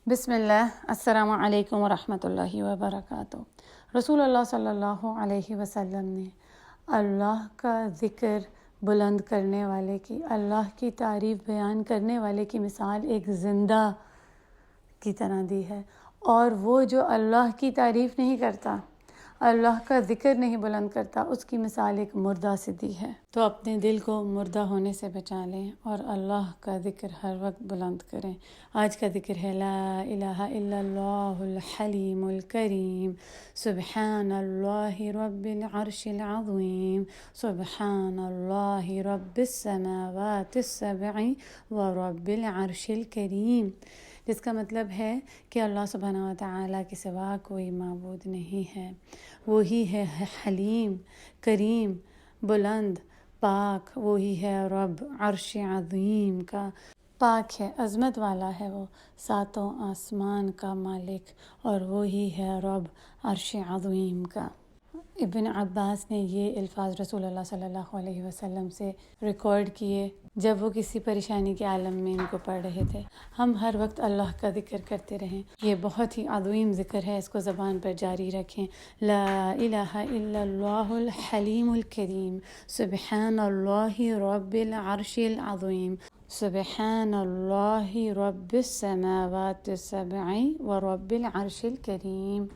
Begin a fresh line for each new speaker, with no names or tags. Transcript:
بسم اللہ السلام علیکم ورحمۃ اللہ وبرکاتہ۔ رسول اللہ صلی اللہ علیہ وسلم نے اللہ کا ذکر بلند کرنے والے کی، اللہ کی تعریف بیان کرنے والے کی مثال ایک زندہ کی طرح دی ہے، اور وہ جو اللہ کی تعریف نہیں کرتا، اللہ کا ذکر نہیں بلند کرتا، اس کی مثال ایک مردہ سے دی ہے۔ تو اپنے دل کو مردہ ہونے سے بچا لیں اور اللہ کا ذکر ہر وقت بلند کریں۔ آج کا ذکر ہے لا الہ الا اللہ الحلیم الکریم، سبحان اللہ رب العرش العظیم، سبحان اللہ رب السماوات السبع ورب العرش الکریم، جس کا مطلب ہے کہ اللہ سبحانہ و تعالیٰ کے سوا کوئی معبود نہیں ہے، وہی ہے حلیم، کریم، بلند، پاک، وہی ہے رب عرش عظیم کا، پاک ہے، عظمت والا ہے، وہ ساتوں آسمان کا مالک، اور وہی ہے رب عرش عظیم کا۔ ابن عباس نے یہ الفاظ رسول اللہ صلی اللہ علیہ وسلم سے ریکارڈ کیے جب وہ کسی پریشانی کے عالم میں ان کو پڑھ رہے تھے۔ ہم ہر وقت اللہ کا ذکر کرتے رہیں، یہ بہت ہی عظیم ذکر ہے، اس کو زبان پر جاری رکھیں۔ لا الہ الا اللہ الحلیم الکریم، سبحان اللہ رب العرش العظیم، سبحان اللہ رب السماوات السبع ورب العرش الکریم۔